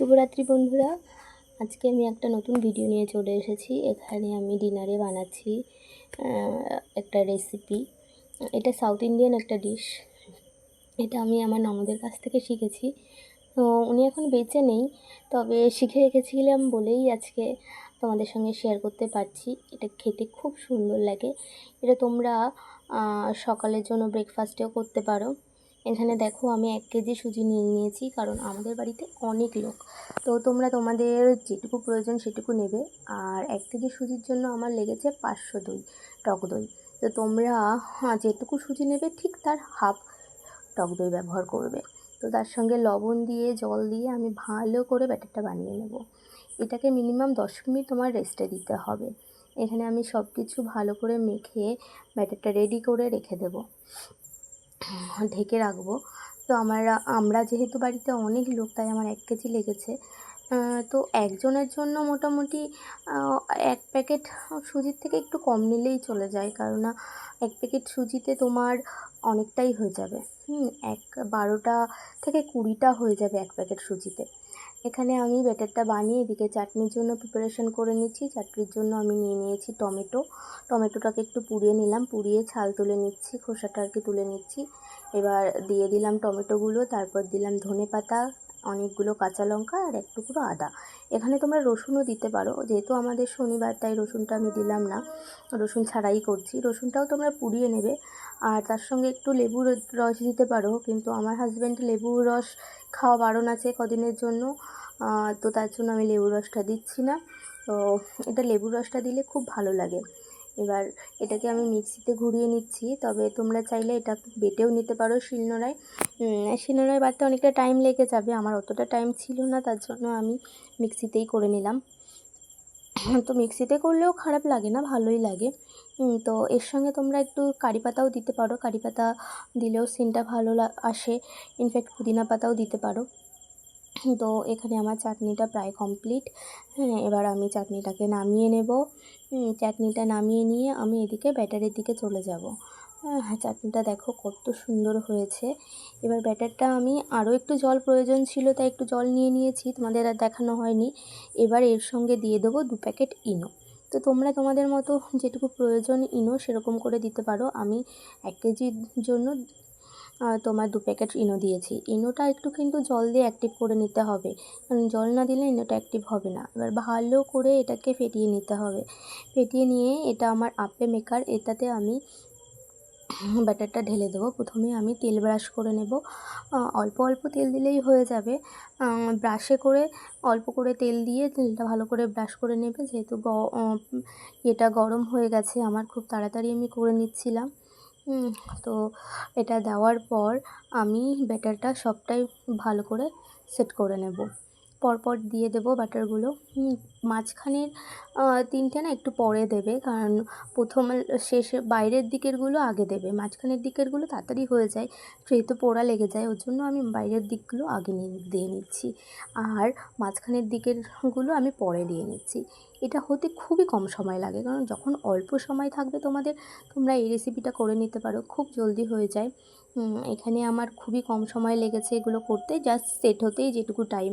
শুভরাত্রি বন্ধুরা। আজকে আমি একটা নতুন ভিডিও নিয়ে চলে এসেছি। এখানে আমি ডিনারে বানাচ্ছি একটা রেসিপি। এটা সাউথ ইন্ডিয়ান একটা ডিশ। এটা আমি আমার ননদের কাছ থেকে শিখেছি। তো উনি এখন বেঁচে নেই, তবে শিখে রেখেছিলাম বলেই আজকে তোমাদের সঙ্গে শেয়ার করতে পারছি। এটা খেতে খুব সুন্দর লাগে। এটা তোমরা সকালের জন্য ব্রেকফাস্টেও করতে পারো। এখানে দেখো আমি 1 কেজি সুজি নিয়ে নিয়েছি, কারণ আমাদের বাড়িতে অনেক লোক। তো তোমরা তোমাদের যেটুকু প্রয়োজন সেটুকু নেবে। আর 1 কেজি সুজির জন্য আমার লেগেছে 500 দই, টক দই। তো তোমরা যেটুকু সুজি নেবে ঠিক তার হাফ টক দই ব্যবহার করবে। তো তার সঙ্গে লবণ দিয়ে জল দিয়ে আমি ভালো করে ব্যাটারটা বানিয়ে নেব। এটাকে মিনিমাম 10 মিনিট তোমার রেস্টে দিতে হবে। এখানে আমি সব কিছু ভালো করে মেখে ব্যাটারটা রেডি করে রেখে দেব, ঢেকে রাখবো। তো আমরা যেহেতু বাড়িতে অনেক লোক, তাই আমার 1 কেজি লেগেছে। তো একজনের জন্য মোটামুটি 1 প্যাকেট সুজির থেকে একটু কম নিলেই চলে যায়, কারণ 1 প্যাকেট সুজিতে তোমার অনেকটাই হয়ে যাবে। 12টা থেকে 20টা হয়ে যাবে 1 প্যাকেট সুজিতে। এখানে আমি ব্যাটারটা বানিয়ে এদিকে চাটনির জন্য প্রিপারেশন করে নিচ্ছি। চাটনির জন্য আমি নিয়ে নিয়েছি টমেটোটাকে একটু পুড়িয়ে নিলাম, পুড়িয়ে ছাল তুলে নিচ্ছি, খোসাটা আর কি তুলে নিচ্ছি। এবার দিয়ে দিলাম টমেটোগুলো, তারপর দিলাম ধনেপাতা, অনেকগুলো কাঁচা লঙ্কা আর এক টুকরো আদা। এখানে তোমরা রসুনও দিতে পারো, যেহেতু আমাদের শনিবার তাই রসুনটা আমি দিলাম না, রসুন ছাড়াই করছি। রসুনটাও তোমরা পুড়িয়ে নেবে, আর তার সঙ্গে একটু লেবুর রস দিতে পারো, কিন্তু আমার হাজব্যান্ড লেবুর রস খাওয়া বারণ আছে কদিনের জন্য। তো তার জন্য আমি লেবুর রসটা দিচ্ছি না। তো এটা লেবুর রসটা দিলে খুব ভালো লাগে। এবার এটাকে আমি মিক্সিতে ঘুরিয়ে নিচ্ছি, তবে তোমরা চাইলে এটা বেটেও নিতে পারো শিলনোড়ায়। শিলনোড়ায় বাটতে অনেকটা টাইম লেগে যাবে, আমার অতটা টাইম ছিল না, তার জন্য আমি মিক্সিতেই করে নিলাম। তো মিক্সিতে করলেও খারাপ লাগে না, ভালোই লাগে। তো এর সঙ্গে তোমরা একটু কারি পাতাও দিতে পারো, কারি পাতা দিলেও সিনটা ভালো আসে। ইনফ্যাক্ট পুদিনা পাতাও দিতে পারো। তো এখানে আমার চাটনিটা প্রায় কমপ্লিট। এবার আমি চাটনিটাকে নামিয়ে নেব। চাটনিটা নামিয়ে নিয়ে আমি এদিকে ব্যাটারের দিকে চলে যাব। চাটনিটা দেখো কত সুন্দর হয়েছে। এবার ব্যাটারটা আমি আরও একটু জল প্রয়োজন ছিল, তাই একটু জল নিয়ে নিয়েছি, তোমাদের আর দেখানো হয়নি। এবার এর সঙ্গে দিয়ে দেবো 2 প্যাকেট ইনো। তো তোমরা তোমাদের মতো যেটুকু প্রয়োজন ইনো সেরকম করে দিতে পারো। আমি 1 কেজির জন্য তোমার 2 প্যাকেট ইনো দিয়েছি। ইনোটা একটু কিন্তু জল দিয়ে অ্যাক্টিভ করে নিতে হবে, কারণ জল না দিলে ইনোটা অ্যাক্টিভ হবে না। এবার ভালো করে এটাকে ফেটিয়ে নিতে হবে। ফেটিয়ে নিয়ে এটা আমার আপে মেকার, এটাতে আমি ব্যাটারটা ঢেলে দেবো। প্রথমে আমি তেল ব্রাশ করে নেব। অল্প অল্প তেল দিলেই হয়ে যাবে। ব্রাশে করে অল্প করে তেল দিয়ে তেলটা ভালো করে ব্রাশ করে নেবে, যেহেতু এটা গরম হয়ে গেছে আমার, খুব তাড়াতাড়ি আমি করে নিচ্ছিলাম। তো এটা দেওয়ার পর আমি ব্যাটারটা সবটাই ভালো করে সেট করে নেব। পরপর দিয়ে দেবো বাটারগুলো। মাঝখানের 3টে না একটু পরে দেবে, কারণ প্রথমে শেষে বাইরের দিকেরগুলো আগে দেবে, মাঝখানের দিকেরগুলো তাড়াতাড়ি হয়ে যায়, যেহেতু পোড়া লেগে যায়, ওর জন্য আমি বাইরের দিকগুলো আগে দিয়ে নিচ্ছি, আর মাঝখানের দিকেরগুলো আমি পরে দিয়ে নিচ্ছি। এটা হতে খুবই কম সময় লাগে, কারণ যখন অল্প সময় থাকবে তোমাদের, তোমরা এই রেসিপিটা করে নিতে পারো, খুব জলদি হয়ে যায়। এখানে আমার খুবই কম সময় লেগেছে এগুলো করতে, জাস্ট সেট হতেই যেটুকু টাইম।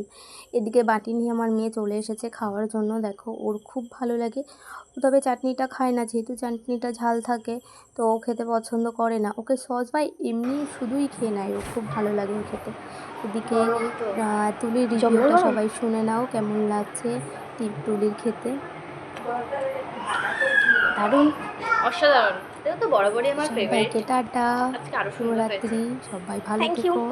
এদিকে বাটি নিয়ে আমার মেয়ে চলে এসেছে খাওয়ার জন্য, দেখো ওর খুব ভালো লাগে। তবে চাটনিটা খায় না, যেহেতু চাটনিটা ঝাল থাকে, তো ও খেতে পছন্দ করে না। ওকে সস বা এমনি শুধুই খেয়ে নেয়, ও খুব ভালো লাগে ও খেতে। এদিকে তুলির রিভিউটা সবাই শুনে নাও, কেমন লাগছে তুলির খেতে। দারুণ, অসাধারণ। এটা তো বরাবরই আমার ফেভারিট। সবাইকে টাটা, আজকে আরো সুন্দর হয়েছে। শুভরাত্রি, সবাই ভালো থ্যাংক ইউ। থেকো।